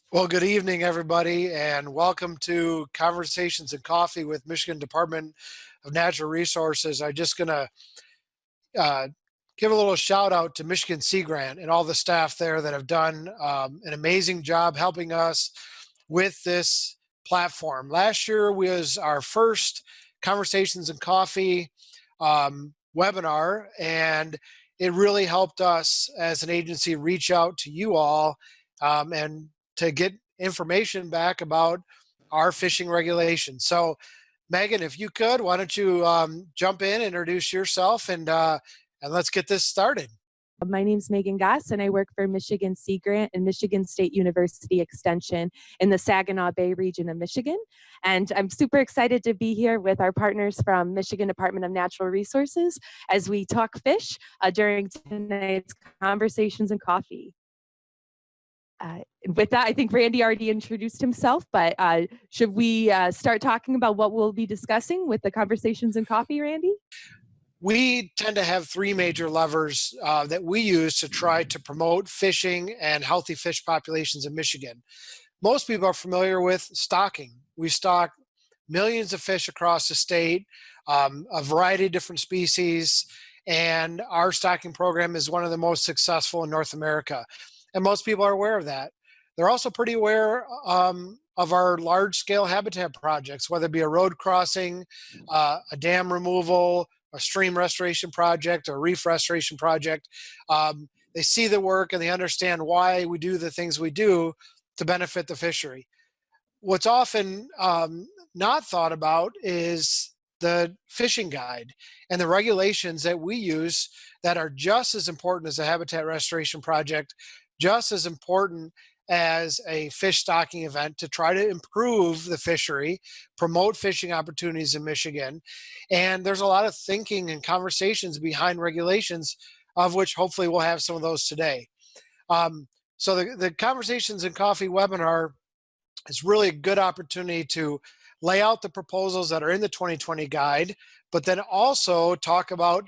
Well, good evening, everybody, and welcome to Conversations and Coffee with Michigan Department of Natural Resources. I'm just going to uh, give a little shout out to Michigan Sea Grant and all the staff there that have done an amazing job helping us with this platform. Last year was our first Conversations and Coffee webinar, and it really helped us as an agency reach out to you all and to get information back about our fishing regulations. So, Megan, if you could, why don't you jump in, introduce yourself, and let's get this started. My name is Megan Goss, and I work for Michigan Sea Grant and Michigan State University Extension in the Saginaw Bay region of Michigan. And I'm super excited to be here with our partners from Michigan Department of Natural Resources as we talk fish during tonight's Conversations and Coffee. With that, I think Randy already introduced himself, but should we start talking about what we'll be discussing with the Conversations and Coffee, Randy? We tend to have three major levers that we use to try to promote fishing and healthy fish populations in Michigan. Most people are familiar with stocking. We stock millions of fish across the state, a variety of different species, and our stocking program is one of the most successful in North America. And most people are aware of that. They're also pretty aware of our large-scale habitat projects, whether it be a road crossing, a dam removal, a stream restoration project, or a reef restoration project. They see the work and they understand why we do the things we do to benefit the fishery. What's often not thought about is the fishing guide and the regulations that we use that are just as important as a habitat restoration project, just as important as a fish stocking event to try to improve the fishery, promote fishing opportunities in Michigan. And there's a lot of thinking and conversations behind regulations, of which hopefully we'll have some of those today. So the Conversations and Coffee webinar is really a good opportunity to lay out the proposals that are in the 2020 guide, but then also talk about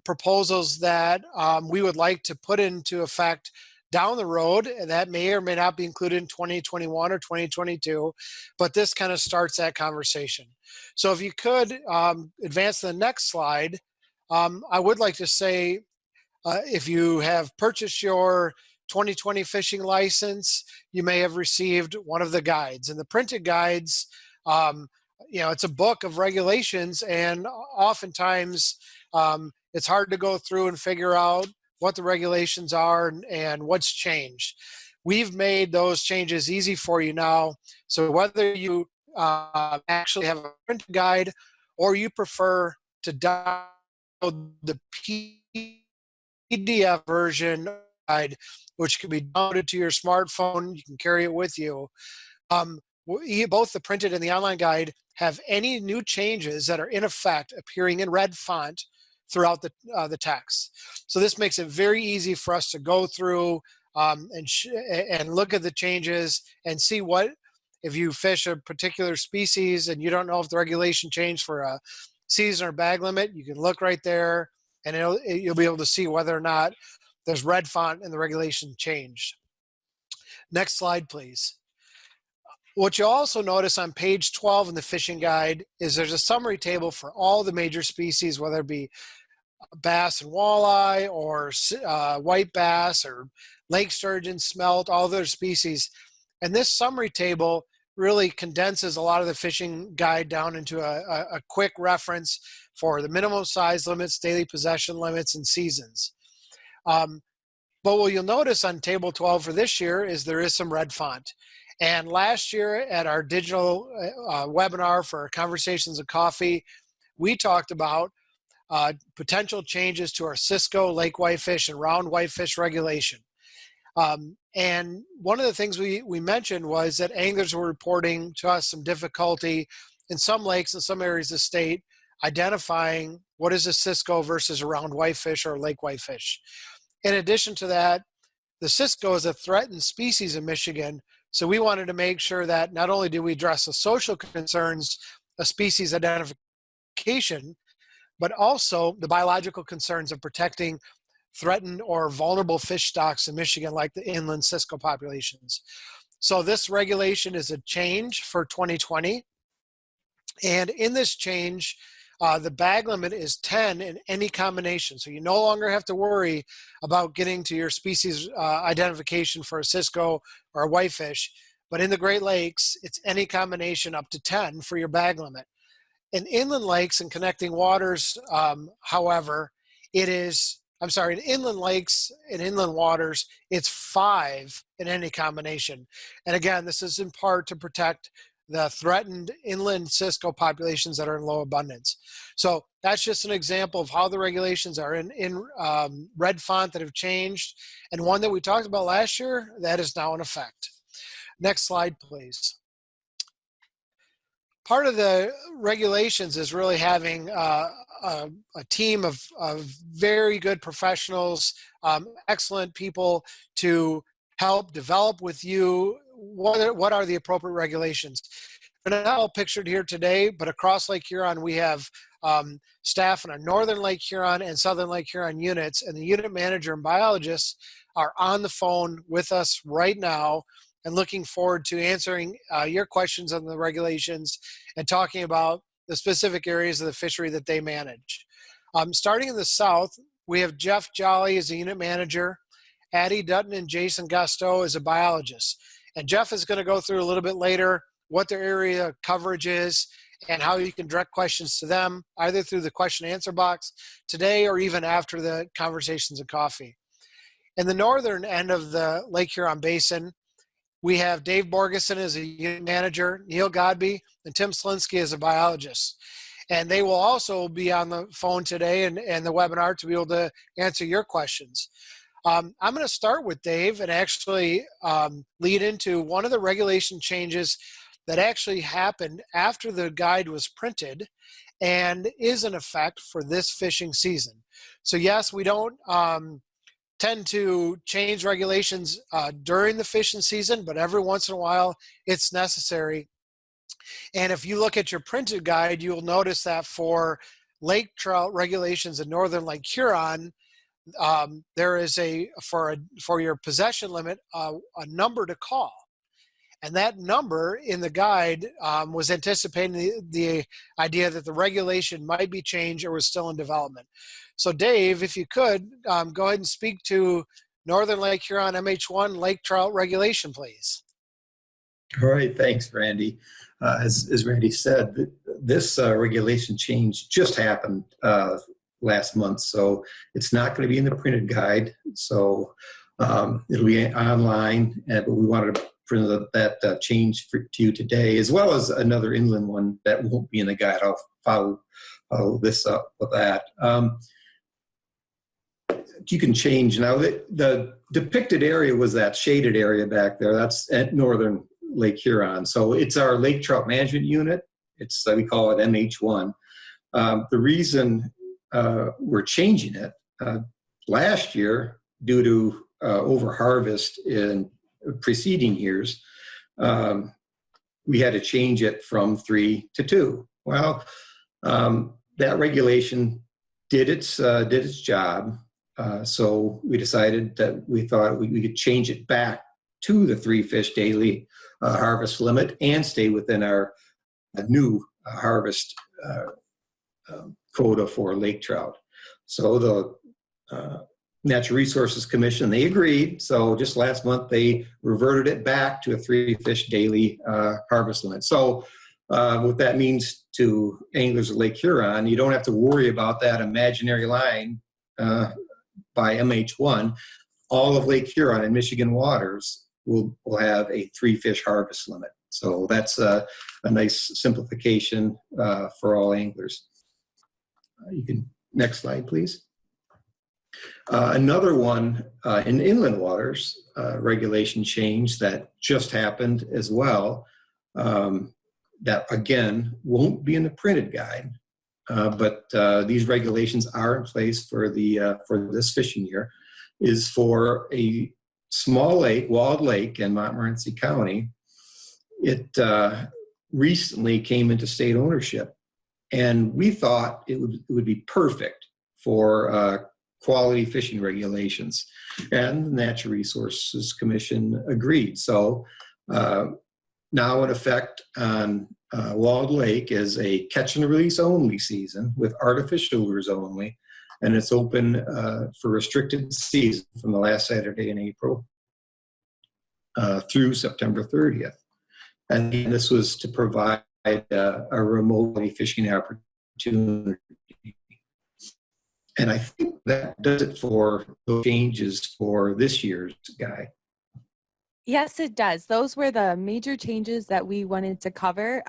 proposals that we would like to put into effect down the road, and that may or may not be included in 2021 or 2022, but this kind of starts that conversation. So if you could advance to the next slide, I would like to say if you have purchased your 2020 fishing license, you may have received one of the guides. And the printed guides, it's a book of regulations, and oftentimes it's hard to go through and figure out what the regulations are and what's changed. We've made those changes easy for you now. So whether you actually have a printed guide or you prefer to download the PDF version guide, which can be downloaded to your smartphone, you can carry it with you. Both the printed and the online guide have any new changes that are in effect appearing in red font throughout the text. So this makes it very easy for us to go through and look at the changes and see what, if you fish a particular species and you don't know if the regulation changed for a season or bag limit, you can look right there and you'll be able to see whether or not there's red font and the regulation changed. Next slide, please. What you'll also notice on page 12 in the fishing guide is there's a summary table for all the major species, whether it be bass and walleye or white bass or lake sturgeon, smelt, all those species. And this summary table really condenses a lot of the fishing guide down into a quick reference for the minimum size limits, daily possession limits, and seasons. But what you'll notice on table 12 for this year is there is some red font. And last year at our digital webinar for Conversations and Coffee, we talked about potential changes to our Cisco lake whitefish and round whitefish regulation. And one of the things we mentioned was that anglers were reporting to us some difficulty in some lakes and some areas of the state identifying what is a Cisco versus a round whitefish or a lake whitefish. In addition to that, the Cisco is a threatened species in Michigan, so we wanted to make sure that not only do we address the social concerns of species identification, but also the biological concerns of protecting threatened or vulnerable fish stocks in Michigan, like the inland Cisco populations. So this regulation is a change for 2020. And in this change, the bag limit is 10 in any combination. So you no longer have to worry about getting to your species identification for a Cisco or a whitefish. But in the Great Lakes, it's any combination up to 10 for your bag limit. In inland lakes and connecting waters, however, it is, I'm sorry, in inland lakes and inland waters, it's 5 in any combination. And again, this is in part to protect the threatened inland Cisco populations that are in low abundance. So that's just an example of how the regulations are in red font that have changed, and one that we talked about last year that is now in effect. Next slide, please. Part of the regulations is really having a team of very good professionals, excellent people to help develop with you what are the appropriate regulations. They're not all pictured here today, but across Lake Huron, we have staff in our Northern Lake Huron and Southern Lake Huron units, and the unit manager and biologists are on the phone with us right now and looking forward to answering your questions on the regulations and talking about the specific areas of the fishery that they manage. Starting in the south, we have Jeff Jolly as a unit manager, Addie Dutton and Jason Gusto as a biologist. And Jeff is going to go through a little bit later what their area coverage is and how you can direct questions to them, either through the question and answer box today or even after the conversations and coffee. In the northern end of the Lake Huron Basin, we have Dave Borgeson as a unit manager, Neil Godby, and Tim Slinsky as a biologist. And they will also be on the phone today and the webinar to be able to answer your questions. I'm going to start with Dave and actually lead into one of the regulation changes that actually happened after the guide was printed and is in effect for this fishing season. So yes, we don't tend to change regulations during the fishing season, but every once in a while it's necessary. And if you look at your printed guide, you'll notice that for lake trout regulations in Northern Lake Huron, there is for your possession limit, a number to call. And that number in the guide was anticipating the idea that the regulation might be changed or was still in development. So Dave, if you could, go ahead and speak to Northern Lake Huron MH1 lake trout regulation, please. All right, thanks, Randy. As Randy said, this regulation change just happened last month, so it's not going to be in the printed guide. So it'll be online, but we wanted to print that change to you today, as well as another inland one that won't be in the guide. I'll follow this up with that. You can change now. The depicted area was that shaded area back there. That's at Northern Lake Huron. So it's our lake trout management unit. We call it MH1. The reason we're changing it last year, due to overharvest in preceding years, we had to change it from 3 to 2. Well, that regulation did its job. So we decided that we thought we could change it back to the 3 fish daily harvest limit and stay within our new harvest quota for lake trout. So the Natural Resources Commission, they agreed. So just last month, they reverted it back to a 3 fish daily harvest limit. So what that means to anglers of Lake Huron, you don't have to worry about that imaginary line by MH1. All of Lake Huron and Michigan waters will have a 3 fish harvest limit. So that's a nice simplification for all anglers. You can, next slide, please. Another one in inland waters, regulation change that just happened as well, that again won't be in the printed guide, but these regulations are in place for this fishing year, is for a small lake, walled lake in Montmorency County. It recently came into state ownership, and we thought it would be perfect for quality fishing regulations, and the Natural Resources Commission agreed. So now in effect on Walled Lake is a catch and release only season with artificial lures only, and it's open for restricted season from the last Saturday in April through September 30th. And this was to provide a remote fishing opportunity. And I think that does it for the changes for this year's guide. Yes, it does. Those were the major changes that we wanted to cover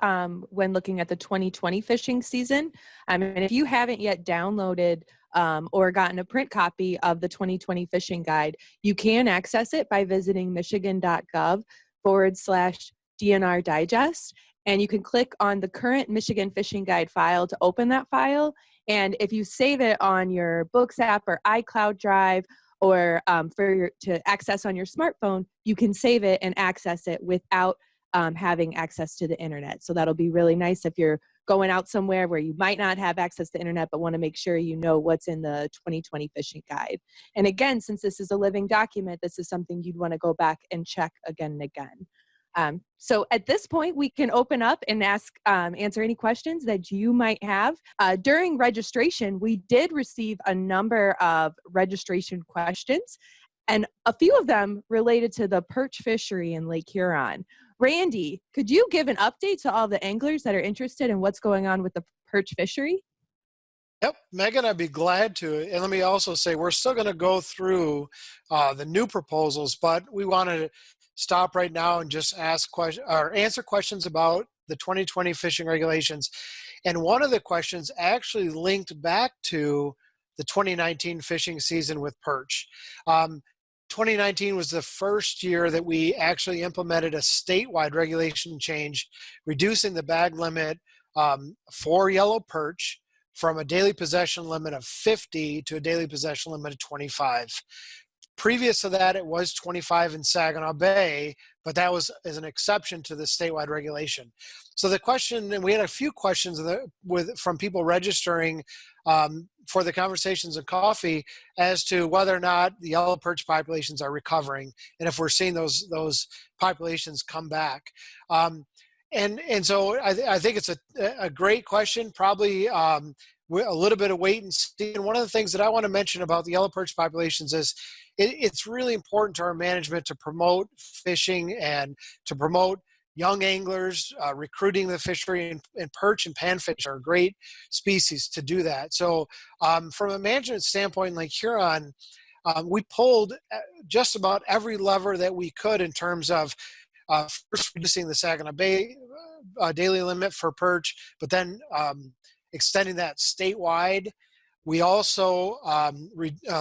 when looking at the 2020 fishing season. And if you haven't yet downloaded or gotten a print copy of the 2020 fishing guide, you can access it by visiting michigan.gov/DNR Digest. And you can click on the current Michigan Fishing Guide file to open that file. And if you save it on your Books app or iCloud Drive, or to access on your smartphone, you can save it and access it without having access to the internet. So that'll be really nice if you're going out somewhere where you might not have access to the internet, but want to make sure you know what's in the 2020 fishing guide. And again, since this is a living document, this is something you'd want to go back and check again and again. So at this point, we can open up and answer any questions that you might have. During registration, we did receive a number of registration questions, and a few of them related to the perch fishery in Lake Huron. Randy, could you give an update to all the anglers that are interested in what's going on with the perch fishery? Yep, Megan, I'd be glad to. And let me also say, we're still going to go through the new proposals, but we want to stop right now and just ask questions or answer questions about the 2020 fishing regulations. And one of the questions actually linked back to the 2019 fishing season with perch. 2019 was the first year that we actually implemented a statewide regulation change, reducing the bag limit for yellow perch from a daily possession limit of 50 to a daily possession limit of 25. Previous to that, it was 25 in Saginaw Bay, but that was as an exception to the statewide regulation. So the question, and we had a few questions from people registering for the Conversations in Coffee as to whether or not the yellow perch populations are recovering and if we're seeing those populations come back. And so I think it's a great question, probably a little bit of wait and see. And one of the things that I want to mention about the yellow perch populations is it's really important to our management to promote fishing and to promote young anglers, recruiting the fishery, and perch and panfish are great species to do that. So from a management standpoint, like Huron, we pulled just about every lever that we could in terms of first reducing the Saginaw Bay daily limit for perch, but then extending that statewide. We also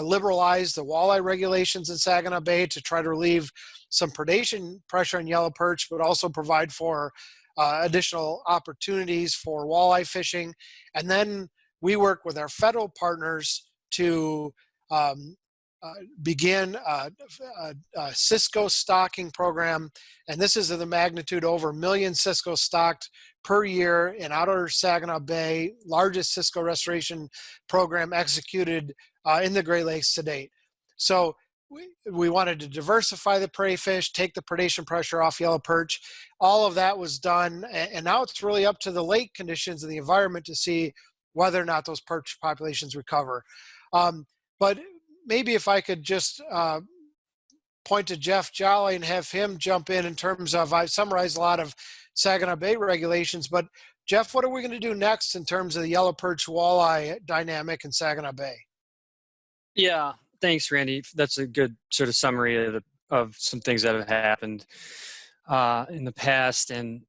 liberalized the walleye regulations in Saginaw Bay to try to relieve some predation pressure on yellow perch, but also provide for additional opportunities for walleye fishing. And then we work with our federal partners to begin a Cisco stocking program. And this is of the magnitude over 1 million Cisco stocked per year in outer Saginaw Bay, largest Cisco restoration program executed in the Great Lakes to date. So we wanted to diversify the prey fish, take the predation pressure off yellow perch. All of that was done. And now it's really up to the lake conditions and the environment to see whether or not those perch populations recover. But maybe if I could just point to Jeff Jolly and have him jump in terms of, I summarized a lot of Saginaw Bay regulations, but Jeff, what are we going to do next in terms of the yellow perch walleye dynamic in Saginaw Bay? Yeah, thanks, Randy. That's a good sort of summary of some things that have happened in the past, and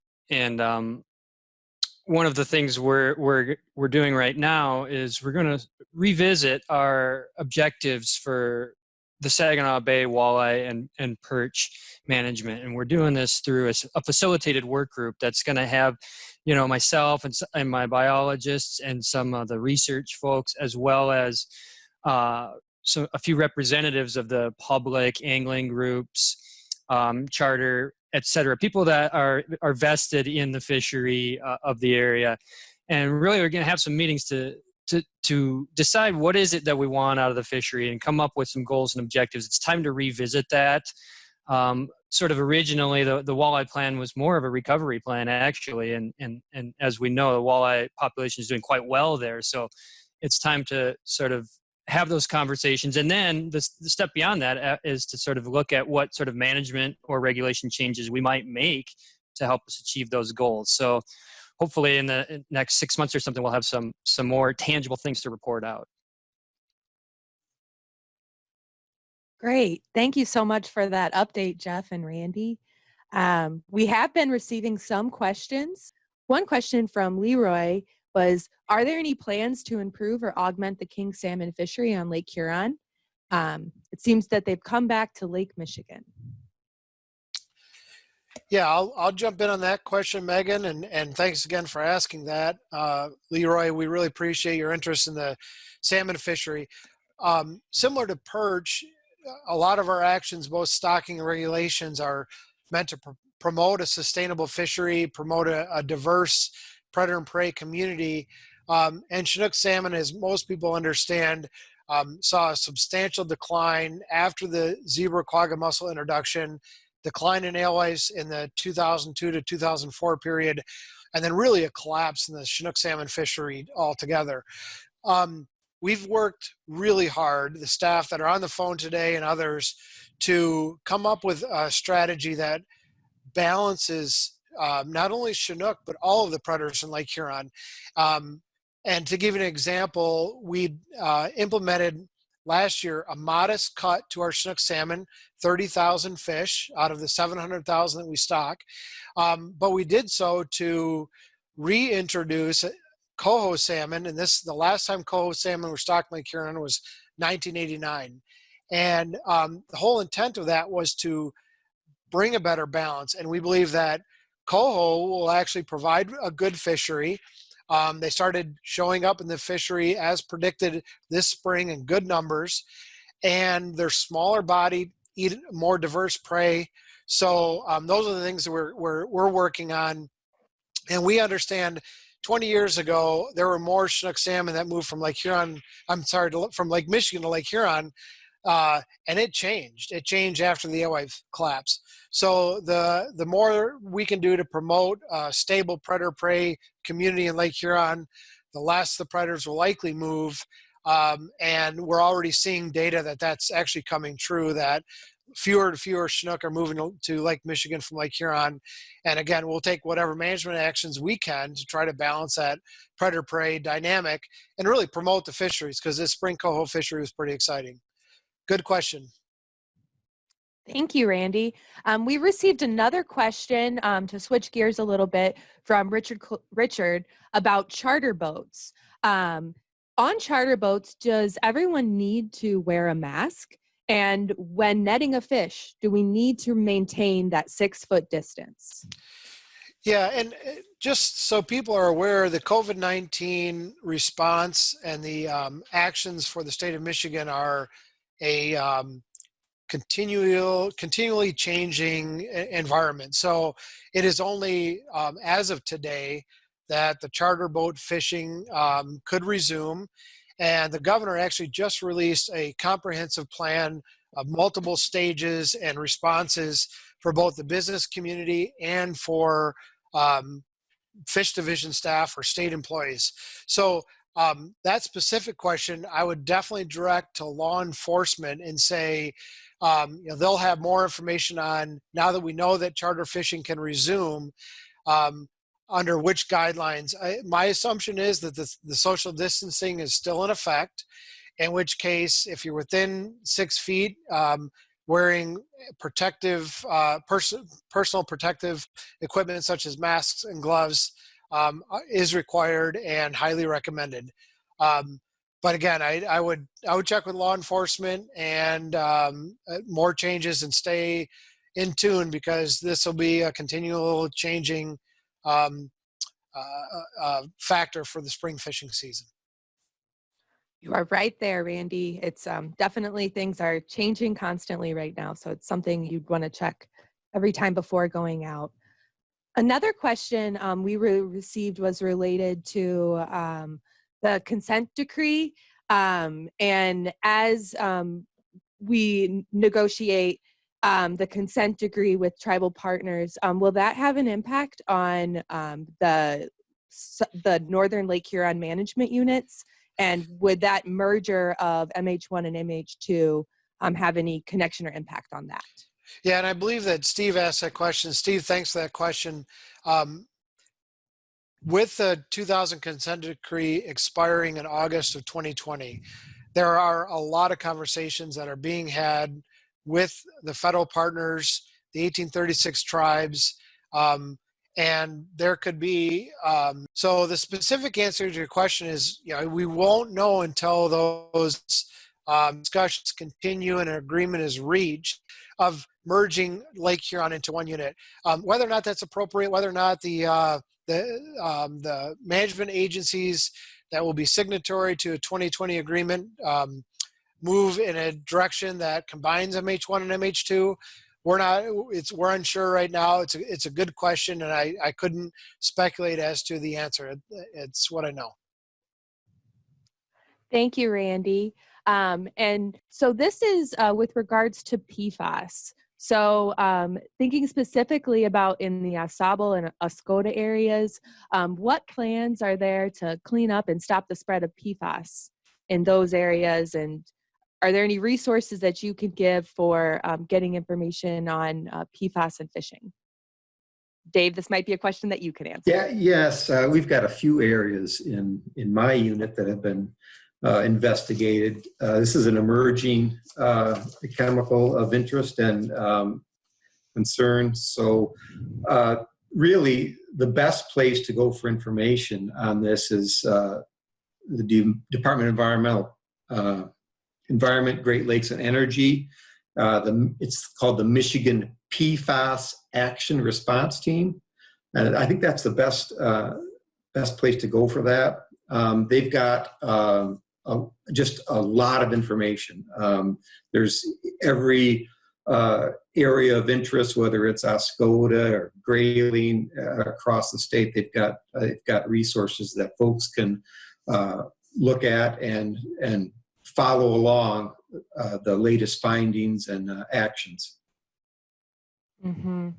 one of the things we're doing right now is we're going to revisit our objectives for the Saginaw Bay walleye and perch management, and we're doing this through a facilitated work group that's going to have, myself and my biologists and some of the research folks, as well as a few representatives of the public, angling groups, charter, etc. People that are vested in the fishery of the area, and really we're going to have some meetings to decide what is it that we want out of the fishery and come up with some goals and objectives. It's time to revisit that. sort of originally the walleye plan was more of a recovery plan actually, and as we know, the walleye population is doing quite well there. So it's time to sort of have those conversations, and then the step beyond that is to sort of look at what sort of management or regulation changes we might make to help us achieve those goals. So hopefully in the next 6 months or something, we'll have some more tangible things to report out. Great. Thank you so much for that update, Jeff and Randy. We have been receiving some questions. One question from Leroy was, are there any plans to improve or augment the king salmon fishery on Lake Huron? It seems that they've come back to Lake Michigan. Yeah, I'll jump in on that question, Megan, and thanks again for asking that. Leroy, we really appreciate your interest in the salmon fishery. Similar to perch, a lot of our actions, both stocking and regulations, are meant to promote a sustainable fishery, promote a diverse predator and prey community. And Chinook salmon, as most people understand, saw a substantial decline after the zebra quagga mussel introduction, decline in alewives in the 2002 to 2004 period, and then really a collapse in the Chinook salmon fishery altogether. We've worked really hard, the staff that are on the phone today and others, to come up with a strategy that balances not only Chinook, but all of the predators in Lake Huron. And to give you an example, we implemented last year a modest cut to our Chinook salmon, 30,000 fish out of the 700,000 that we stock. But we did so to reintroduce coho salmon, and the last time coho salmon were stocked in Lake Huron was 1989. And the whole intent of that was to bring a better balance. And we believe that coho will actually provide a good fishery. They started showing up in the fishery as predicted this spring in good numbers, and they're smaller bodied, eat more diverse prey. So those are the things that we're working on. And we understand 20 years ago, there were more Chinook salmon that moved from Lake Huron, from Lake Michigan to Lake Huron, and it changed. It changed after the alewife collapse. So the more we can do to promote a stable predator-prey community in Lake Huron, the less the predators will likely move. And we're already seeing data that that's actually coming true, that fewer and fewer Chinook are moving to Lake Michigan from Lake Huron. And again, we'll take whatever management actions we can to try to balance that predator-prey dynamic and really promote the fisheries, because this spring coho fishery was pretty exciting. Good question. Thank you, Randy. We received another question to switch gears a little bit from Richard about charter boats. On charter boats, does everyone need to wear a mask? And when netting a fish, do we need to maintain that 6-foot distance? Yeah, and just so people are aware, the COVID-19 response and the actions for the state of Michigan are a continually changing environment. So it is only as of today that the charter boat fishing could resume. And the governor actually just released a comprehensive plan of multiple stages and responses for both the business community and for fish division staff or state employees. So that specific question, I would definitely direct to law enforcement and say, they'll have more information on, now that we know that charter fishing can resume, under which guidelines. My assumption is that the social distancing is still in effect, in which case, if you're within 6 feet, wearing protective, personal protective equipment such as masks and gloves is required and highly recommended. But again, I would check with law enforcement and more changes, and stay in tune, because this will be a continual changing factor for the spring fishing season. You are right there, Randy. It's definitely, things are changing constantly right now. So it's something you'd want to check every time before going out. Another question we received was related to the consent decree. And as we negotiate the consent decree with tribal partners, will that have an impact on the Northern Lake Huron management units? And would that merger of MH1 and MH2 have any connection or impact on that? Yeah, and I believe that Steve asked that question. Steve, thanks for that question. With the 2000 consent decree expiring in August of 2020, there are a lot of conversations that are being had with the federal partners, the 1836 tribes, and there could be, so the specific answer to your question is, we won't know until those discussions continue and an agreement is reached of merging Lake Huron into one unit. Whether or not that's appropriate, whether or not the management agencies that will be signatory to a 2020 agreement move in a direction that combines MH1 and MH2. We're unsure right now. It's a good question, and I couldn't speculate as to the answer. It's what I know. Thank you, Randy. And so this is with regards to PFAS. So thinking specifically about in the Asable and Oscoda areas, what plans are there to clean up and stop the spread of PFAS in those areas? And are there any resources that you could give for getting information on PFAS and fishing? Dave, this might be a question that you can answer. Yes, we've got a few areas in my unit that have been investigated. This is an emerging chemical of interest and concern. So really, the best place to go for information on this is the Department of Environment, Great Lakes and Energy. It's called the Michigan PFAS Action Response Team. And I think that's the best place to go for that. They've got just a lot of information. There's every area of interest, whether it's Oscoda or Grayling across the state. They've got resources that folks can look at and follow along the latest findings and actions. Mm-hmm.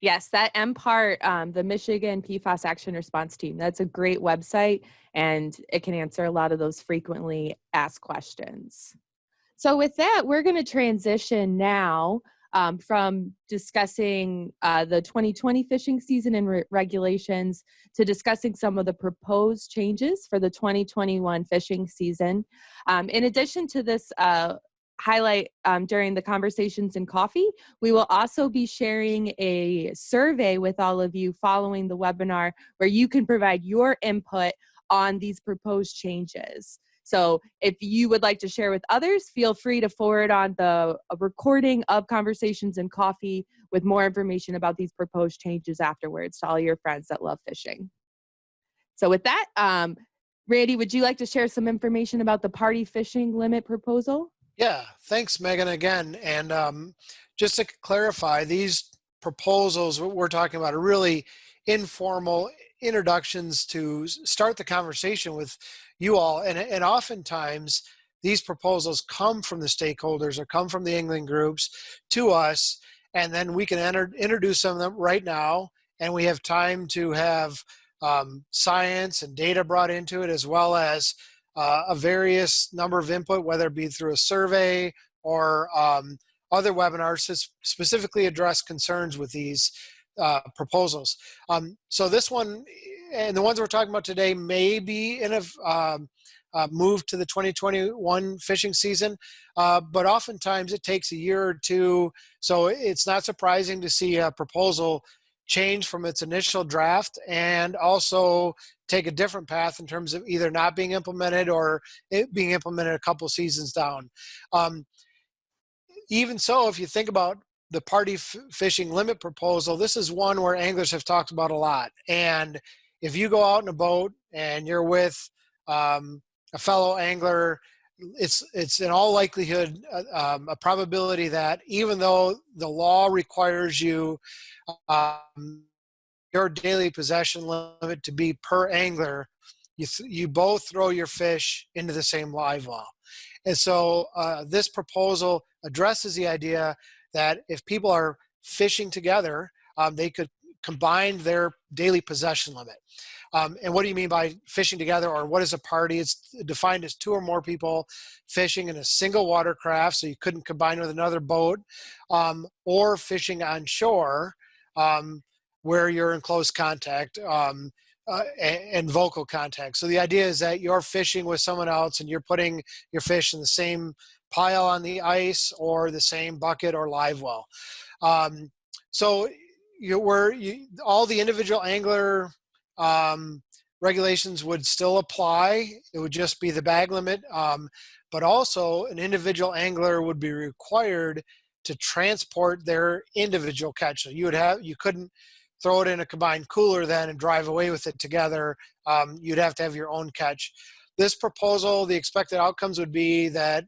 Yes, that MPART, the Michigan PFAS Action Response Team, that's a great website, and it can answer a lot of those frequently asked questions. So with that, we're going to transition now from discussing the 2020 fishing season and regulations to discussing some of the proposed changes for the 2021 fishing season. In addition to this highlight during the conversations and coffee, we will also be sharing a survey with all of you following the webinar where you can provide your input on these proposed changes. So if you would like to share with others, feel free to forward on a recording of Conversations and Coffee with more information about these proposed changes afterwards to all your friends that love fishing. So with that, Randy, would you like to share some information about the party fishing limit proposal? Yeah, thanks, Megan, again. And just to clarify, these proposals we're talking about are really informal introductions to start the conversation with you all. And oftentimes, these proposals come from the stakeholders or come from the angling groups to us, and then we can introduce some of them right now, and we have time to have science and data brought into it, as well as a various number of input, whether it be through a survey or other webinars to specifically address concerns with these proposals. So this one, and the ones we're talking about today, may be in a move to the 2021 fishing season, but oftentimes it takes a year or two. So it's not surprising to see a proposal change from its initial draft and also take a different path in terms of either not being implemented or it being implemented a couple seasons down. Even so, if you think about the party fishing limit proposal, this is one where anglers have talked about a lot. And if you go out in a boat and you're with a fellow angler, it's in all likelihood a probability that even though the law requires you your daily possession limit to be per angler, you both throw your fish into the same live well. And so this proposal addresses the idea that if people are fishing together, they could combine their daily possession limit. And what do you mean by fishing together, or what is a party? It's defined as 2 or more people fishing in a single watercraft, so you couldn't combine with another boat, or fishing on shore, where you're in close contact and vocal contact. So the idea is that you're fishing with someone else and you're putting your fish in the same pile on the ice or the same bucket or live well. So all the individual angler regulations would still apply. It would just be the bag limit. But also an individual angler would be required to transport their individual catch. So you couldn't throw it in a combined cooler then and drive away with it together. You'd have to have your own catch. This proposal, the expected outcomes would be that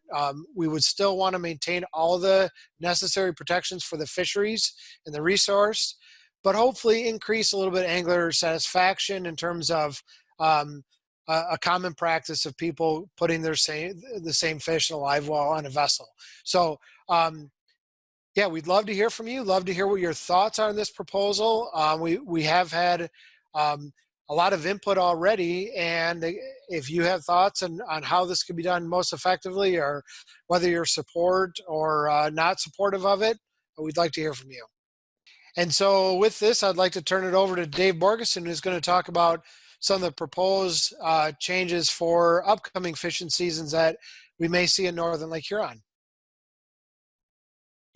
we would still want to maintain all the necessary protections for the fisheries and the resource, but hopefully increase a little bit angler satisfaction in terms of a common practice of people putting the same fish in a live well on a vessel. So yeah, we'd love to hear from you. Love to hear what your thoughts are on this proposal. We have had a lot of input already, and if you have thoughts on how this could be done most effectively, or whether you're support or not supportive of it, we'd like to hear from you. And so with this, I'd like to turn it over to Dave Borgeson, who's going to talk about some of the proposed changes for upcoming fishing seasons that we may see in Northern Lake Huron.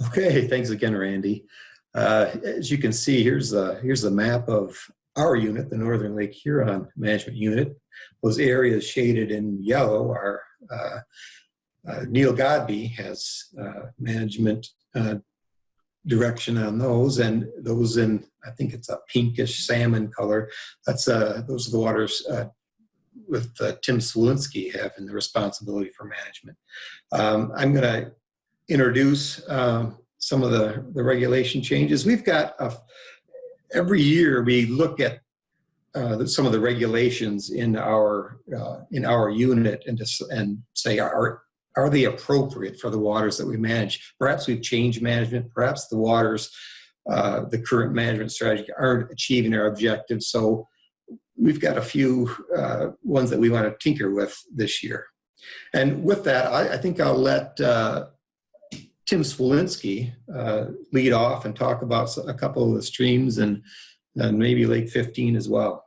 Okay, thanks again, Randy. As you can see, here's a map of our unit, the Northern Lake Huron Management Unit. Those areas shaded in yellow are Neil Godby has management direction on those, and those in, I think it's a pinkish salmon color. Those are the waters with Tim Swolinski having the responsibility for management. I'm going to introduce some of the regulation changes. We've got every year we look at some of the regulations in our unit and say, are they appropriate for the waters that we manage? Perhaps we've changed management. Perhaps the waters, the current management strategy aren't achieving our objectives. So we've got a few ones that we want to tinker with this year. And with that, I think I'll let Tim Swolinski lead off and talk about a couple of the streams and maybe Lake 15 as well.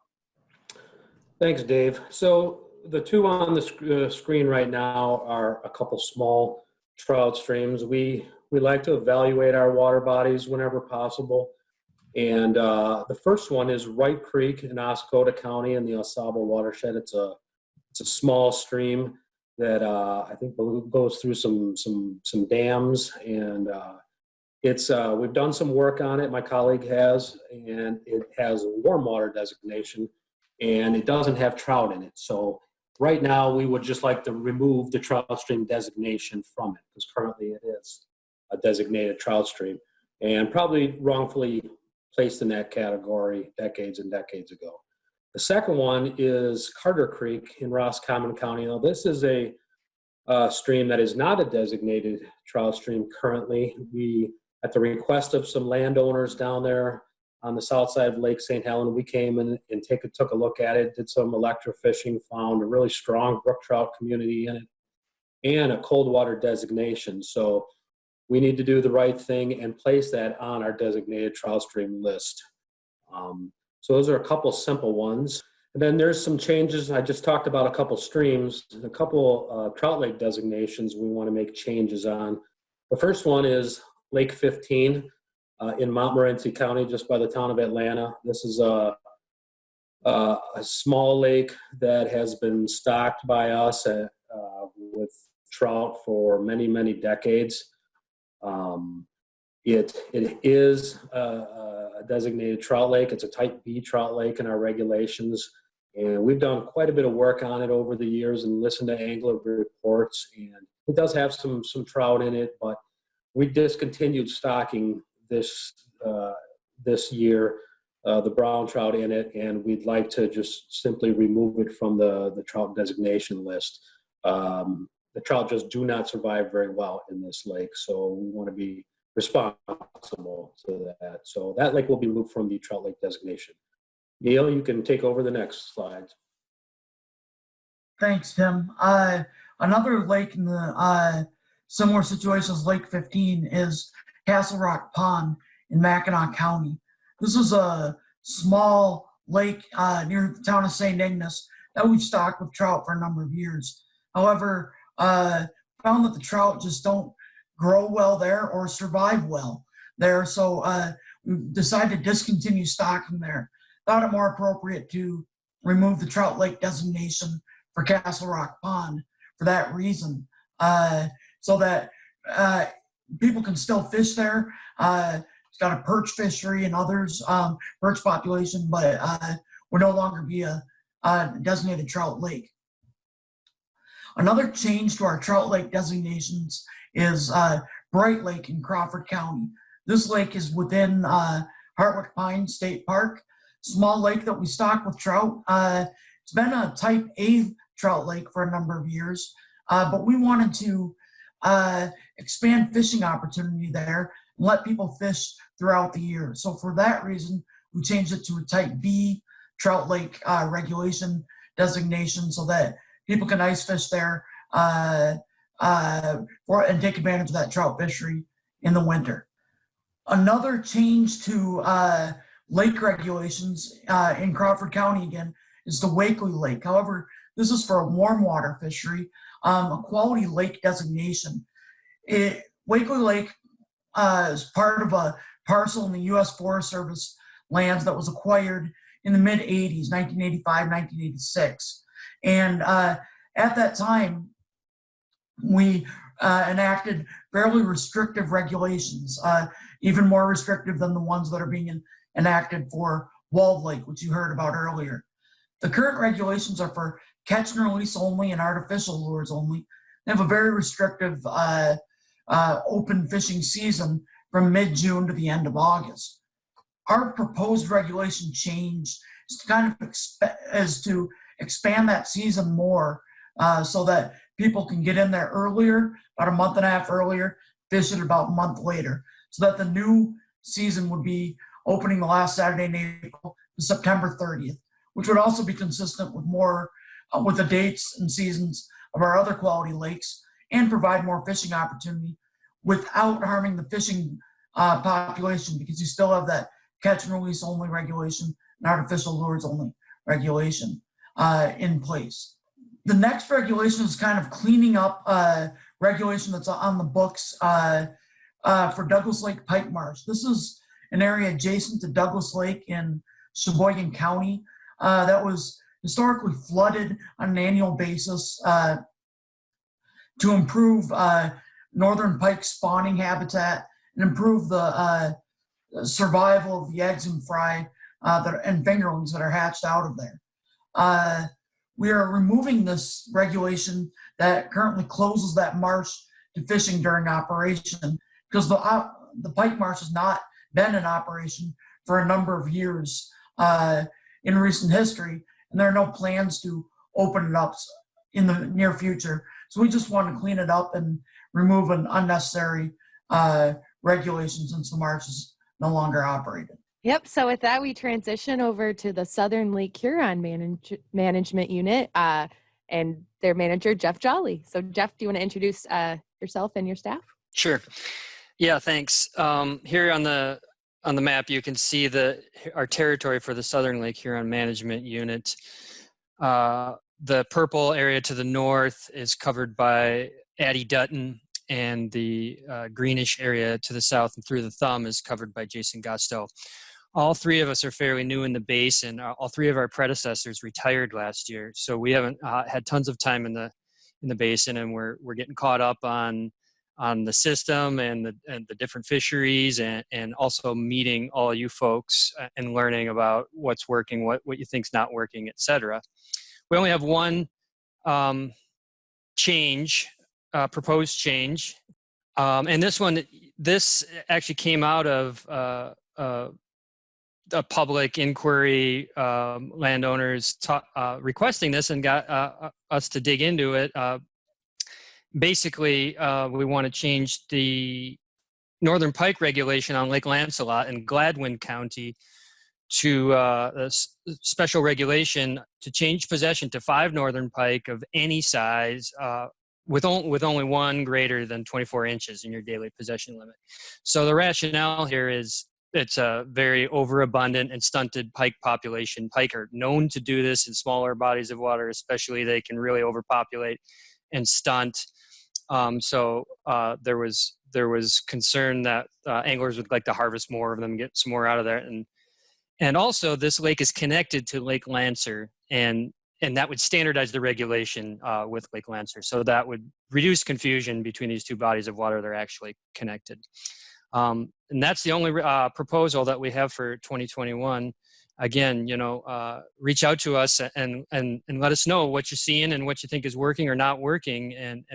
Thanks, Dave. So the two on the screen right now are a couple small trout streams. We like to evaluate our water bodies whenever possible. And the first one is Wright Creek in Oscoda County in the Osaba watershed. It's a small stream that I think goes through some dams, and we've done some work on it. My colleague has, and it has a warm water designation, and it doesn't have trout in it. So right now, we would just like to remove the trout stream designation from it, because currently it is a designated trout stream, and probably wrongfully placed in that category decades and decades ago. The second one is Carter Creek in Roscommon County. Now, this is a stream that is not a designated trout stream currently. We, at the request of some landowners down there on the south side of Lake St. Helens, we came and took a look at it, did some electrofishing, found a really strong brook trout community in it, and a cold water designation. So we need to do the right thing and place that on our designated trout stream list. So those are a couple simple ones. And then there's some changes. I just talked about a couple streams, a couple trout lake designations we want to make changes on. The first one is Lake 15 in Montmorency County, just by the town of Atlanta. This is a small lake that has been stocked by us with trout for many, many decades. It is a designated trout lake. It's a type B trout lake in our regulations. And we've done quite a bit of work on it over the years and listened to angler reports. And it does have some trout in it, but we discontinued stocking this year, the brown trout in it. And we'd like to just simply remove it from the trout designation list. The trout just do not survive very well in this lake. So we want to be responsible to that. So that lake will be removed from the trout lake designation. Neil, you can take over the next slide. Thanks, Tim. Another lake in the similar situation as Lake 15 is Castle Rock Pond in Mackinac County. This is a small lake near the town of St. Ignace that we've stocked with trout for a number of years. However, found that the trout just don't grow well there or survive well there. So we decided to discontinue stocking there. Thought it more appropriate to remove the trout lake designation for Castle Rock Pond for that reason, so that people can still fish there. It's got a perch fishery and others, perch population, but would no longer be a designated trout lake. Another change to our trout lake designations is Bright Lake in Crawford County. This lake is within Hartwick Pines State Park, small lake that we stock with trout. It's been a type A trout lake for a number of years, but we wanted to expand fishing opportunity there and let people fish throughout the year. So for that reason, we changed it to a type B trout lake regulation designation so that people can ice fish there and take advantage of that trout fishery in the winter. Another change to lake regulations in Crawford County again is the Wakely Lake. However, this is for a warm water fishery, a quality lake designation. Wakely Lake is part of a parcel in the U.S. Forest Service lands that was acquired in the mid-'80s, 1985, 1986. And at that time, we enacted fairly restrictive regulations, even more restrictive than the ones that are being enacted for Walled Lake, which you heard about earlier. The current regulations are for catch and release only and artificial lures only. They have a very restrictive open fishing season from mid-June to the end of August. Our proposed regulation change is to kind of to expand that season more so that people can get in there earlier, about a month and a half earlier, fish it about a month later, so that the new season would be opening the last Saturday in April to September 30th, which would also be consistent with more with the dates and seasons of our other quality lakes and provide more fishing opportunity without harming the fishing population, because you still have that catch and release only regulation and artificial lures only regulation in place. The next regulation is kind of cleaning up regulation that's on the books for Douglas Lake Pike Marsh. This is an area adjacent to Douglas Lake in Sheboygan County that was historically flooded on an annual basis to improve northern pike spawning habitat and improve the survival of the eggs and fry and fingerlings that are hatched out of there. We are removing this regulation that currently closes that marsh to fishing during operation because the pike marsh has not been in operation for a number of years in recent history, and there are no plans to open it up in the near future. So we just want to clean it up and remove an unnecessary regulation since the marsh is no longer operated. Yep. So with that, we transition over to the Southern Lake Huron Management Unit and their manager, Jeff Jolly. So Jeff, do you want to introduce yourself and your staff? Sure. Yeah, thanks. Here on the map, you can see our territory for the Southern Lake Huron Management Unit. The purple area to the north is covered by Addie Dutton, and the greenish area to the south and through the thumb is covered by Jason Gostow. All three of us are fairly new in the basin. All three of our predecessors retired last year, so we haven't had tons of time in the basin, and we're getting caught up on the system and the different fisheries, and also meeting all you folks and learning about what's working, what you think's not working, etc. We only have one proposed change, and this actually came out of a public inquiry, landowners requesting this, and got us to dig into it. Basically, we want to change the northern pike regulation on Lake Lancelot in Gladwin County to special regulation to change possession to 5 northern pike of any size with only one greater than 24 inches in your daily possession limit. So the rationale here is it's a very overabundant and stunted pike population. Pike are known to do this in smaller bodies of water, especially they can really overpopulate and stunt. So there was concern that anglers would like to harvest more of them, get some more out of there. And also this lake is connected to Lake Lancer, and that would standardize the regulation with Lake Lancer. So that would reduce confusion between these two bodies of water. They're actually connected. And that's the only proposal that we have for 2021. Again, reach out to us and let us know what you're seeing and what you think is working or not working. And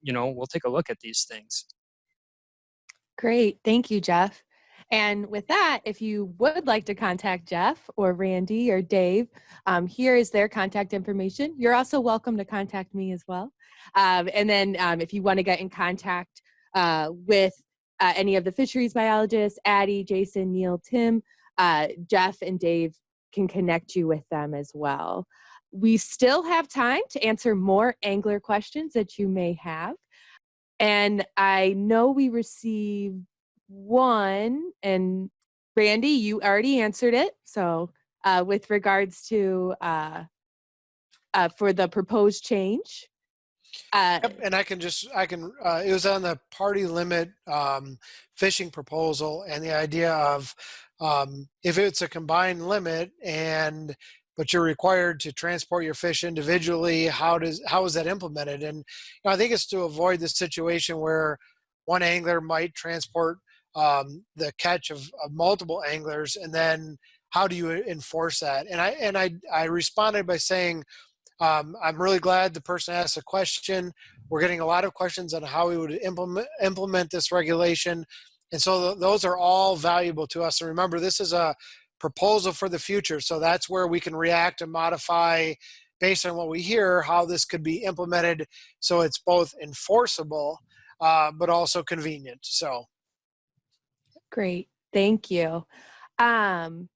we'll take a look at these things. Great. Thank you, Jeff. And with that, if you would like to contact Jeff or Randy or Dave, here is their contact information. You're also welcome to contact me as well. And then if you want to get in contact with any of the fisheries biologists, Addie, Jason, Neil, Tim, Jeff and Dave can connect you with them as well. We still have time to answer more angler questions that you may have. And I know we received one, and Randy, you already answered it. So with regards to for the proposed change. Yep, and I can it was on the party limit fishing proposal, and the idea of if it's a combined limit but you're required to transport your fish individually, how is that implemented? And I think it's to avoid the situation where one angler might transport the catch of multiple anglers, and then how do you enforce that? And I responded by saying, I'm really glad the person asked a question. We're getting a lot of questions on how we would implement this regulation. And so those are all valuable to us. And remember, this is a proposal for the future. So that's where we can react and modify based on what we hear, how this could be implemented so it's both enforceable, but also convenient. So. Great. Thank you. And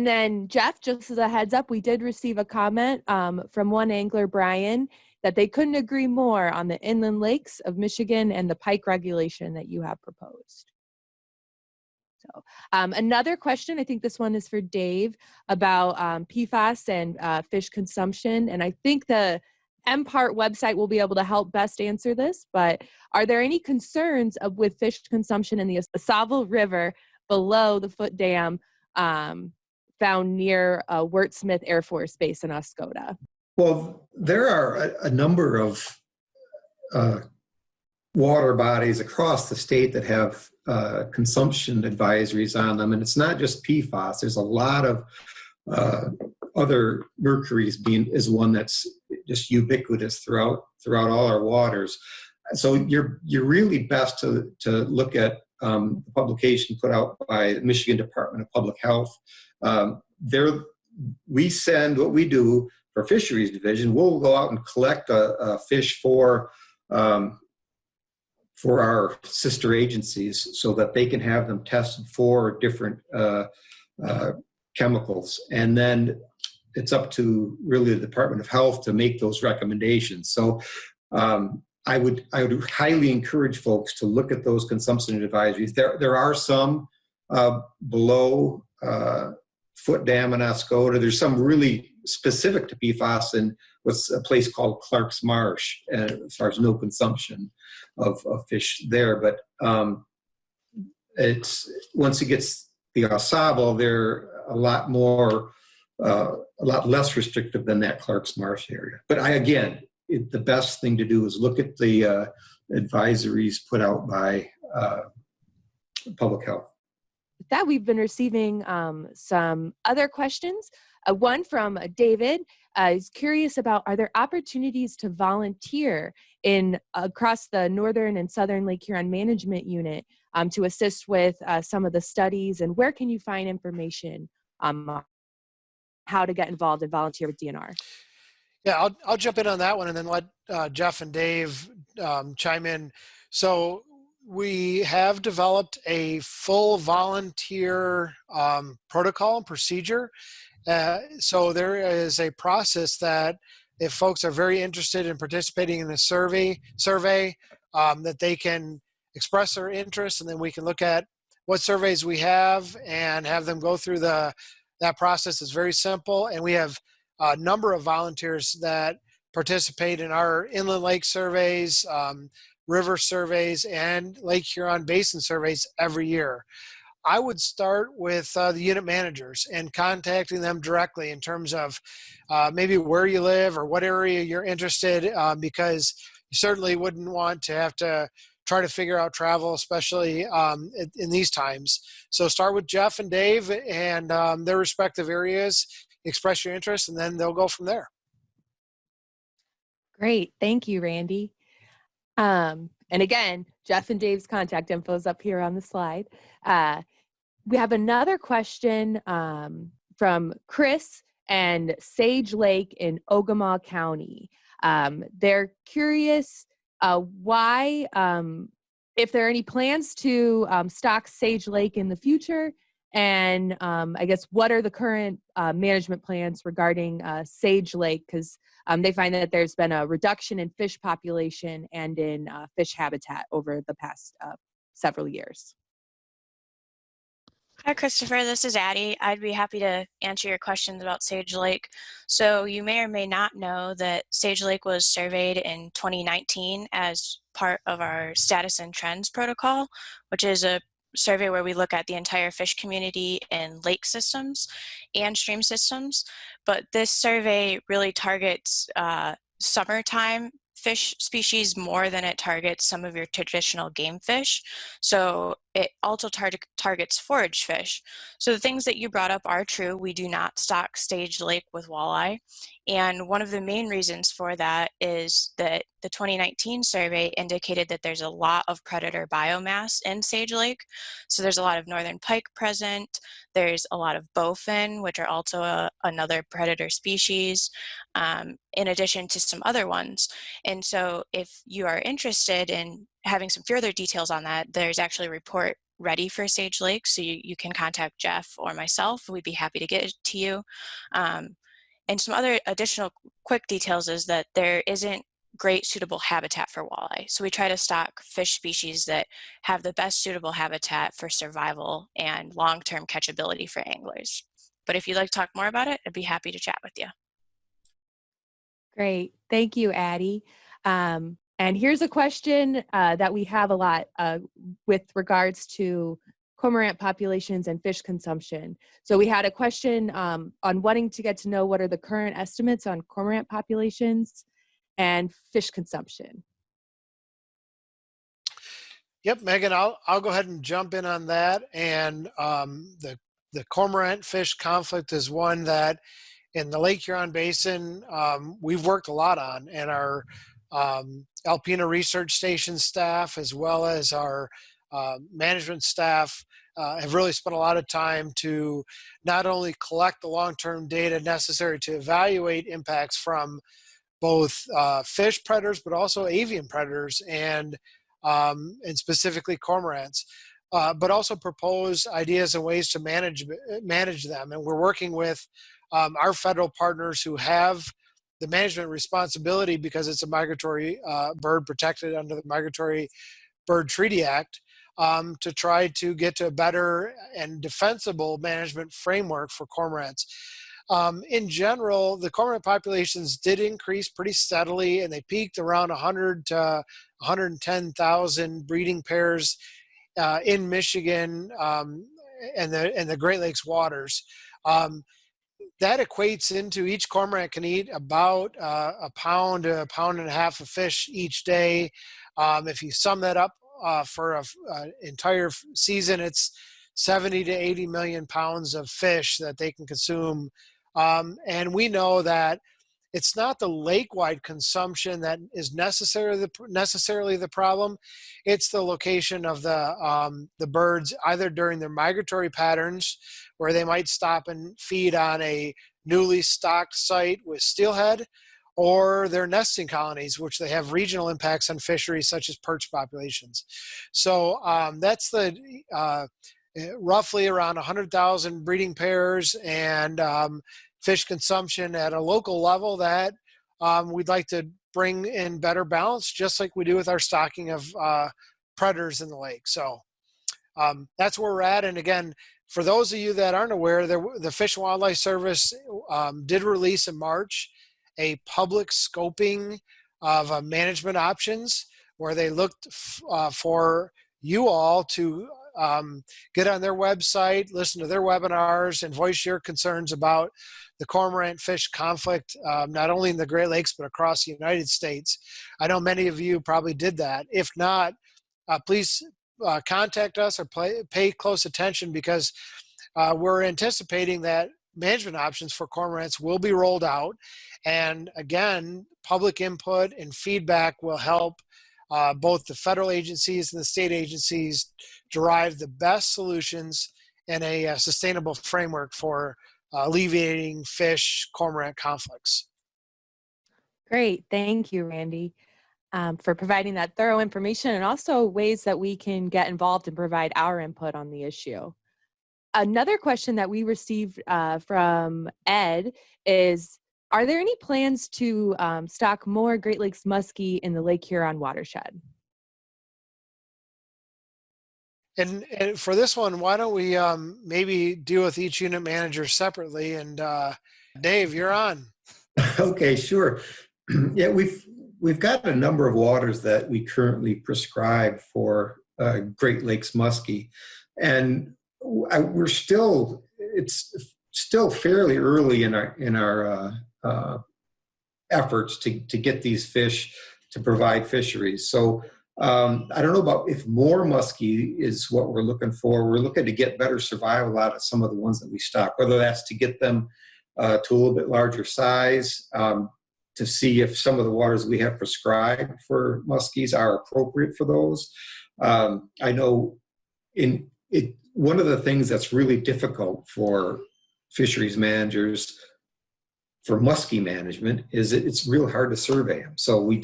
then Jeff, just as a heads up, we did receive a comment from one angler, Brian, that they couldn't agree more on the inland lakes of Michigan and the pike regulation that you have proposed. So another question, I think this one is for Dave, about PFAS and fish consumption. And I think the MPART website will be able to help best answer this, but are there any concerns with fish consumption in the AuSable River below the Foot Dam found near Wurtsmith Air Force Base in Oscoda? Well, there are a number of water bodies across the state that have consumption advisories on them, and it's not just PFAS. There's a lot of other mercuries is one that's just ubiquitous throughout all our waters. So you're really best to look at the publication put out by the Michigan Department of Public Health. We send what we do for Fisheries Division. We'll go out and collect a fish for our sister agencies so that they can have them tested for different chemicals. And then it's up to really the Department of Health to make those recommendations. So I would highly encourage folks to look at those consumption advisories. There are some below Foot Dam and Oscoda. There's some really specific to PFAS in what's a place called Clark's Marsh, as far as no consumption of fish there. But it's once it gets the AuSable, they're a lot less restrictive than that Clark's Marsh area. But the best thing to do is look at the advisories put out by Public Health. With that, we've been receiving some other questions. One from David is curious about, are there opportunities to volunteer across the Northern and Southern Lake Huron Management Unit to assist with some of the studies, and where can you find information on how to get involved and volunteer with DNR? Yeah, I'll jump in on that one and then let Jeff and Dave chime in. So we have developed a full volunteer protocol and procedure. So there is a process that if folks are very interested in participating in a survey that they can express their interest, and then we can look at what surveys we have and have them go through that process. Is very simple, and we have a number of volunteers that participate in our inland lake surveys, river surveys, and Lake Huron Basin surveys every year. I would start with the unit managers and contacting them directly in terms of maybe where you live or what area you're interested, because you certainly wouldn't want to have to try to figure out travel, especially in these times. So start with Jeff and Dave and their respective areas, express your interest, and then they'll go from there. Great. Thank you, Randy. And again, Jeff and Dave's contact info is up here on the slide. We have another question from Chris and Sage Lake in Ogama County. They're curious why, if there are any plans to stock Sage Lake in the future, and I guess what are the current management plans regarding Sage Lake, because they find that there's been a reduction in fish population and in fish habitat over the past several years. Hi, Christopher. This is Addie. I'd be happy to answer your questions about Sage Lake. So you may or may not know that Sage Lake was surveyed in 2019 as part of our status and trends protocol, which is a survey where we look at the entire fish community in lake systems and stream systems. But this survey really targets summertime fish species more than it targets some of your traditional game fish. So it also targets forage fish. So the things that you brought up are true. We do not stock Sage Lake with walleye. And one of the main reasons for that is that the 2019 survey indicated that there's a lot of predator biomass in Sage Lake. So there's a lot of northern pike present. There's a lot of bowfin, which are also another predator species, in addition to some other ones. And so if you are interested in having some further details on that, there's actually a report ready for Sage Lake. So you can contact Jeff or myself. We'd be happy to get it to you. And some other additional quick details is that there isn't great suitable habitat for walleye. So we try to stock fish species that have the best suitable habitat for survival and long-term catchability for anglers. But if you'd like to talk more about it, I'd be happy to chat with you. Great. Thank you, Addie. And here's a question that we have a lot with regards to cormorant populations and fish consumption. So we had a question on wanting to get to know what are the current estimates on cormorant populations and fish consumption. Yep, Megan, I'll go ahead and jump in on that. And the cormorant fish conflict is one that in the Lake Huron Basin we've worked a lot on, and our Alpena Research Station staff as well as our management staff have really spent a lot of time to not only collect the long-term data necessary to evaluate impacts from both fish predators, but also avian predators and specifically cormorants, but also propose ideas and ways to manage them. And we're working with our federal partners who have the management responsibility because it's a migratory bird protected under the Migratory Bird Treaty Act, to try to get to a better and defensible management framework for cormorants. In general, the cormorant populations did increase pretty steadily, and they peaked around 100 to 110,000 breeding pairs in Michigan and the Great Lakes waters. That equates into each cormorant can eat about a pound to a pound and a half of fish each day. If you sum that up for an entire season, it's 70 to 80 million pounds of fish that they can consume. And we know that it's not the lake-wide consumption that is necessarily the problem. It's the location of the birds, either during their migratory patterns, where they might stop and feed on a newly stocked site with steelhead, or their nesting colonies, which they have regional impacts on fisheries such as perch populations. So that's the roughly around 100,000 breeding pairs and fish consumption at a local level that we'd like to bring in better balance, just like we do with our stocking of predators in the lake. So that's where we're at. And again, for those of you that aren't aware, the Fish and Wildlife Service did release in March a public scoping of management options where they looked for you all to get on their website, listen to their webinars, and voice your concerns about the cormorant fish conflict, not only in the Great Lakes, but across the United States. I know many of you probably did that. If not, please contact us or pay close attention, because we're anticipating that management options for cormorants will be rolled out. And again, public input and feedback will help both the federal agencies and the state agencies derive the best solutions in a sustainable framework for alleviating fish cormorant conflicts. Great. Thank you, Randy, for providing that thorough information and also ways that we can get involved and provide our input on the issue. Another question that we received from Ed is, are there any plans to stock more Great Lakes muskie in the Lake Huron watershed? And for this one, why don't we maybe deal with each unit manager separately? And Dave, you're on. Okay, sure. Yeah, we've got a number of waters that we currently prescribe for Great Lakes muskie, and it's still fairly early in our efforts to get these fish to provide fisheries. So I don't know about if more muskie is what we're looking for. We're looking to get better survival out of some of the ones that we stock, whether that's to get them to a little bit larger size, to see if some of the waters we have prescribed for muskies are appropriate for those. I know one of the things that's really difficult for fisheries managers for muskie management is it's real hard to survey them. So we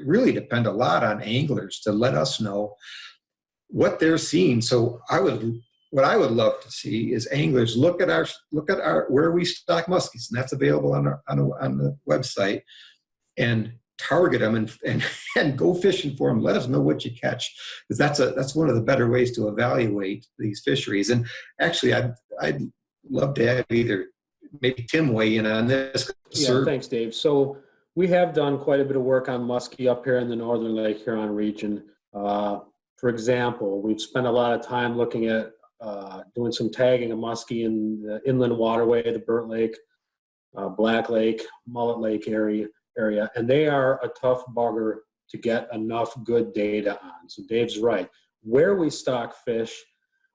really depend a lot on anglers to let us know what they're seeing. So what I would love to see is anglers look at our where we stock muskies, and that's available on the website, and target them and go fishing for them. Let us know what you catch, because that's one of the better ways to evaluate these fisheries. And actually, I'd love to have either maybe Tim weigh in on this. Yeah, thanks, Dave. So we have done quite a bit of work on muskie up here in the northern Lake Huron region. For example, we've spent a lot of time looking at doing some tagging of muskie in the inland waterway, the Burt Lake, Black Lake, Mullet Lake area, and they are a tough bugger to get enough good data on. So Dave's right. Where we stock fish,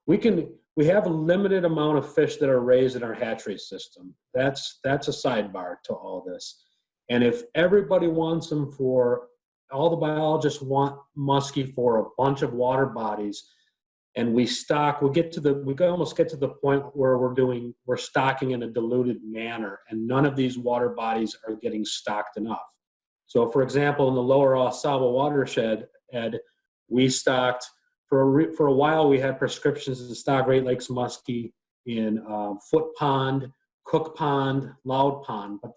we have a limited amount of fish that are raised in our hatchery system. That's a sidebar to all this. And if everybody wants them for, all the biologists want muskie for a bunch of water bodies, and we almost get to the point where we're stocking in a diluted manner, and none of these water bodies are getting stocked enough. So for example, in the lower Ossawa watershed, Ed, we stocked, for a while we had prescriptions to stock Great Lakes muskie in Foot Pond, Cook Pond, Loud Pond, but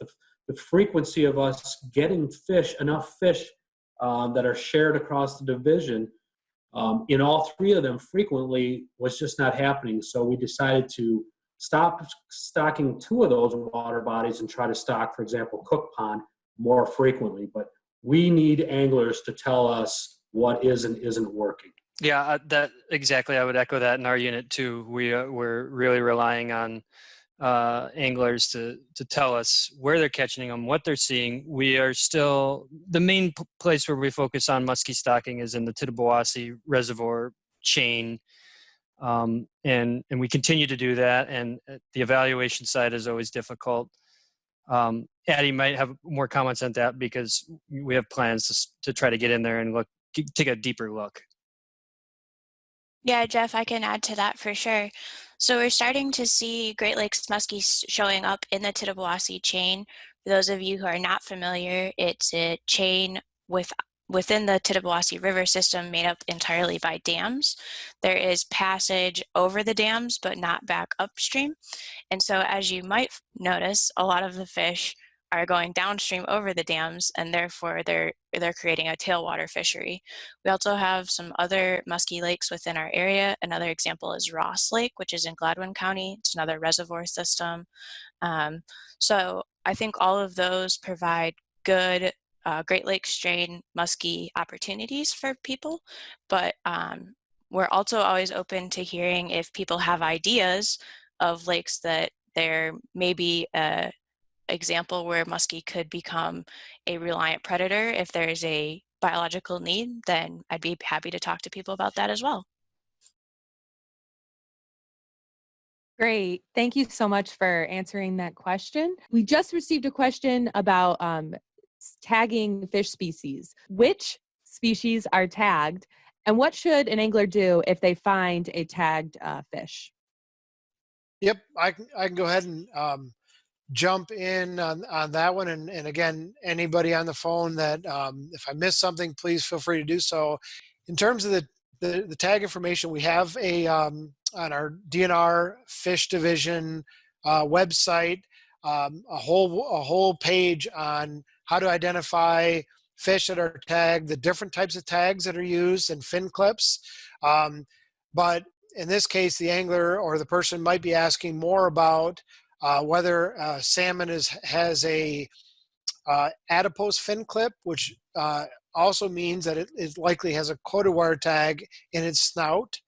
the frequency of us getting enough fish that are shared across the division in all three of them frequently was just not happening. So we decided to stop stocking two of those water bodies and try to stock, for example, Cook Pond more frequently. But we need anglers to tell us what is and isn't working. Yeah, that exactly. I would echo that in our unit too. We're really relying on anglers to tell us where they're catching them, what they're seeing. We are still, the main place where we focus on muskie stocking is in the Tittabawassee Reservoir chain, and we continue to do that. And the evaluation side is always difficult. Addie might have more comments on that, because we have plans to try to get in there and take a deeper look. Yeah, Jeff, I can add to that for sure. So we're starting to see Great Lakes muskies showing up in the Tittabawassee chain. For those of you who are not familiar, it's a chain within the Tittabawassee River system made up entirely by dams. There is passage over the dams, but not back upstream. And so as you might notice, a lot of the fish are going downstream over the dams, and therefore they're creating a tailwater fishery. We also have some other musky lakes within our area. Another example is Ross Lake, which is in Gladwin County. It's another reservoir system. So I think all of those provide good Great Lakes strain muskie opportunities for people, but we're also always open to hearing if people have ideas of lakes that there may be a example where muskie could become a reliant predator. If there's a biological need, then I'd be happy to talk to people about that as well. Great. Thank you so much for answering that question. We just received a question about tagging fish species. Which species are tagged, and what should an angler do if they find a tagged fish? Yep, I can go ahead and jump in on that one. And again, anybody on the phone that if I miss something, please feel free to do so. In terms of the tag information, we have on our DNR Fish Division website a whole page on how to identify fish that are tagged, the different types of tags that are used, and fin clips. But in this case, the angler or the person might be asking more about whether salmon has a adipose fin clip, which also means that it likely has a coated wire tag in its snout,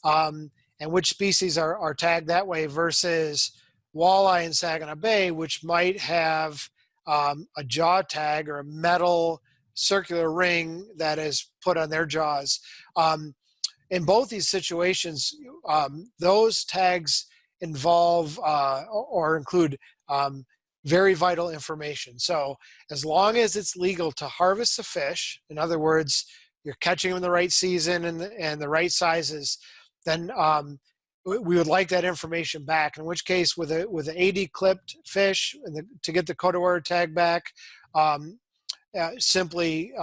and which species are tagged that way versus walleye in Saginaw Bay, which might have a jaw tag or a metal circular ring that is put on their jaws. In both these situations, those tags involve or include very vital information. So as long as it's legal to harvest the fish, in other words, you're catching them in the right season and the right sizes, then we would like that information back. In which case, with an AD clipped fish, to get the coated wire tag back, simply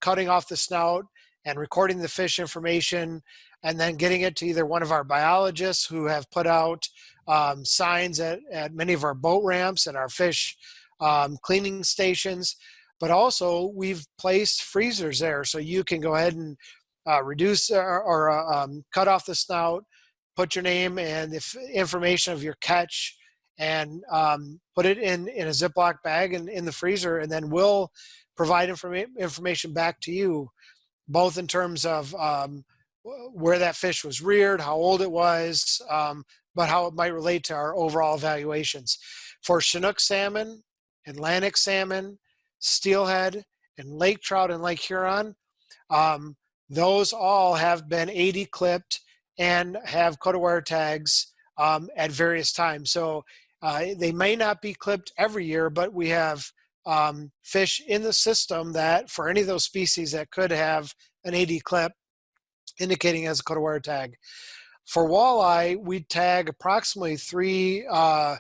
cutting off the snout and recording the fish information, and then getting it to either one of our biologists who have put out signs at many of our boat ramps and our fish cleaning stations. But also, we've placed freezers there, so you can go ahead and reduce or cut off the snout, put your name and the information of your catch, and put it in a Ziploc bag and in the freezer, and then we'll provide information back to you, both in terms of where that fish was reared, how old it was, but how it might relate to our overall evaluations. For Chinook salmon, Atlantic salmon, steelhead, and lake trout and Lake Huron, those all have been AD clipped and have coated wire tags at various times. So they may not be clipped every year, but we have fish in the system that for any of those species that could have an AD clip indicating as a coated wire tag. For walleye, we tag approximately 3,000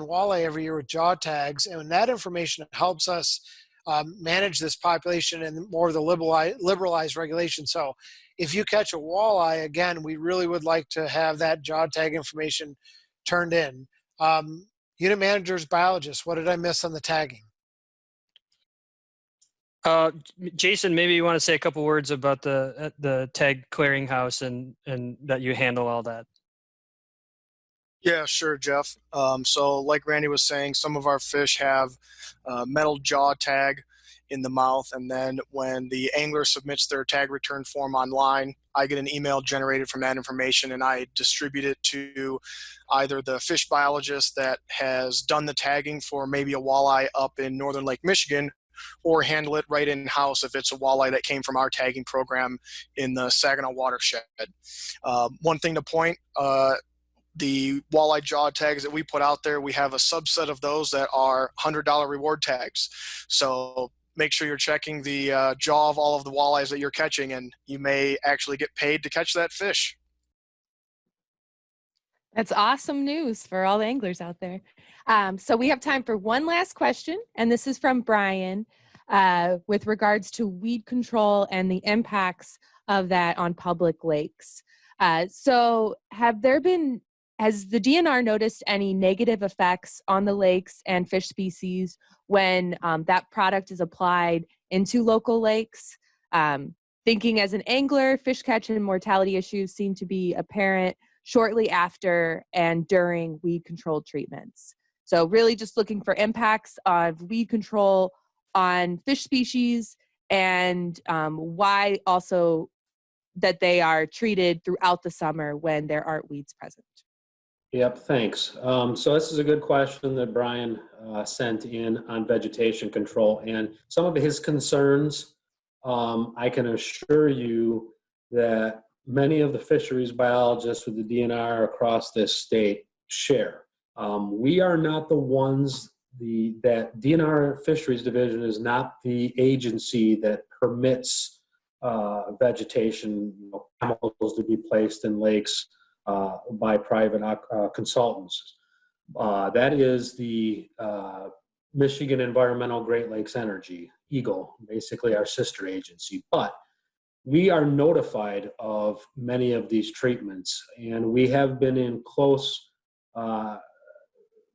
walleye every year with jaw tags, and that information helps us manage this population and more of the liberalized regulation. So if you catch a walleye, again, we really would like to have that jaw tag information turned in. Unit managers, biologists, what did I miss on the tagging? Jason, maybe you want to say a couple words about the tag clearinghouse and that you handle all that. Yeah, sure, Jeff. So like Randy was saying, some of our fish have metal jaw tag in the mouth, and then when the angler submits their tag return form online, I get an email generated from that information, and I distribute it to either the fish biologist that has done the tagging for maybe a walleye up in northern Lake Michigan, or handle it right in-house if it's a walleye that came from our tagging program in the Saginaw watershed. One thing to point, the walleye jaw tags that we put out there, we have a subset of those that are $100 reward tags. So make sure you're checking the jaw of all of the walleyes that you're catching, and you may actually get paid to catch that fish. That's awesome news for all the anglers out there. So we have time for one last question, and this is from Brian with regards to weed control and the impacts of that on public lakes. So has the DNR noticed any negative effects on the lakes and fish species when that product is applied into local lakes? Thinking as an angler, fish catch and mortality issues seem to be apparent shortly after and during weed control treatments. So really just looking for impacts of weed control on fish species and why also that they are treated throughout the summer when there aren't weeds present. Yep, thanks. So this is a good question that Brian sent in on vegetation control, and some of his concerns, I can assure you that many of the fisheries biologists with the DNR across this state share. We are not the ones, that DNR Fisheries Division is not the agency that permits vegetation, chemicals to be placed in lakes by private consultants. That is the Michigan Environmental Great Lakes Energy, EGLE, basically our sister agency. But we are notified of many of these treatments, and we have been in close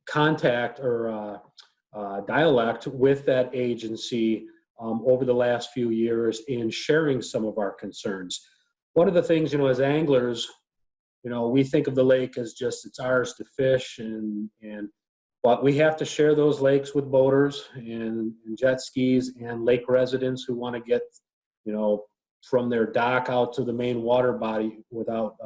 contact or dialect with that agency over the last few years in sharing some of our concerns. One of the things, as anglers, we think of the lake as just it's ours to fish, but we have to share those lakes with boaters and jet skis and lake residents who want to get, from their dock out to the main water body without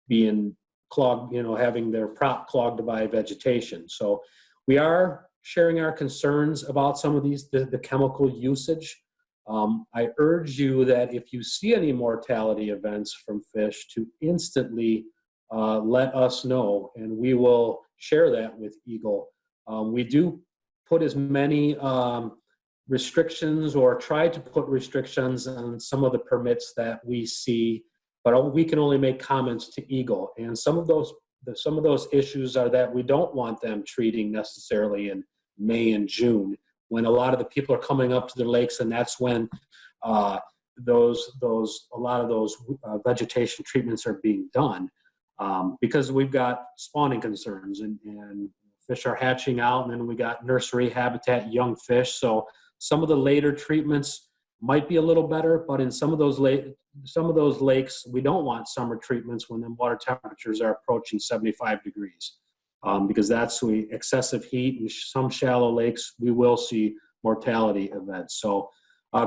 being clogged, having their prop clogged by vegetation. So we are sharing our concerns about some of these, the chemical usage. I urge you that if you see any mortality events from fish to instantly let us know, and we will share that with EGLE. We do put as many restrictions or try to put restrictions on some of the permits that we see, but we can only make comments to EGLE. And some of those issues are that we don't want them treating necessarily in May and June, when a lot of the people are coming up to the lakes, and that's when a lot of those vegetation treatments are being done, because we've got spawning concerns and fish are hatching out, and then we got nursery habitat, young fish. So some of the later treatments might be a little better, but in some of those lakes, we don't want summer treatments when the water temperatures are approaching 75 degrees. Because that's excessive heat. In some shallow lakes, we will see mortality events. So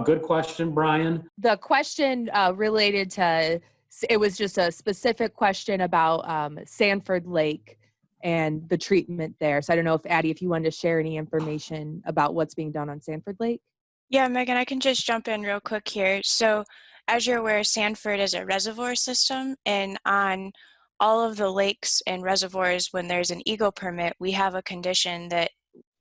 good question, Brian. The question related to, it was just a specific question about Sanford Lake and the treatment there. So I don't know if Addie, if you wanted to share any information about what's being done on Sanford Lake. Yeah, Megan, I can just jump in real quick here. So as you're aware, Sanford is a reservoir system, and on all of the lakes and reservoirs, when there's an EGLE permit, we have a condition that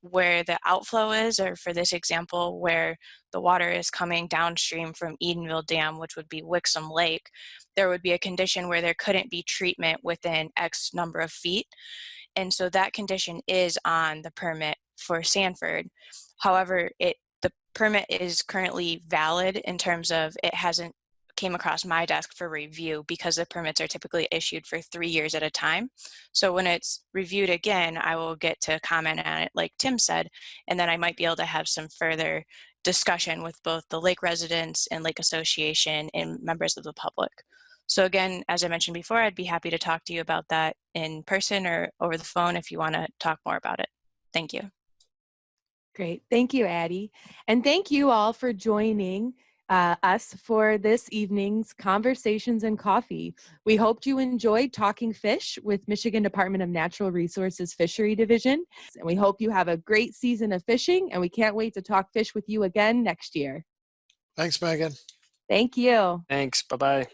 where the outflow is, or for this example, where the water is coming downstream from Edenville Dam, which would be Wixom Lake, there would be a condition where there couldn't be treatment within X number of feet. And so that condition is on the permit for Sanford. However, the permit is currently valid in terms of it hasn't came across my desk for review, because the permits are typically issued for 3 years at a time. So when it's reviewed again, I will get to comment on it like Tim said, and then I might be able to have some further discussion with both the lake residents and lake association and members of the public. So again, as I mentioned before, I'd be happy to talk to you about that in person or over the phone if you want to talk more about it. Thank you. Great. Thank you, Addie. And thank you all for joining us for this evening's Conversations and Coffee. We hoped you enjoyed talking fish with Michigan Department of Natural Resources Fishery Division. And we hope you have a great season of fishing, and we can't wait to talk fish with you again next year. Thanks, Megan. Thank you. Thanks. Bye-bye.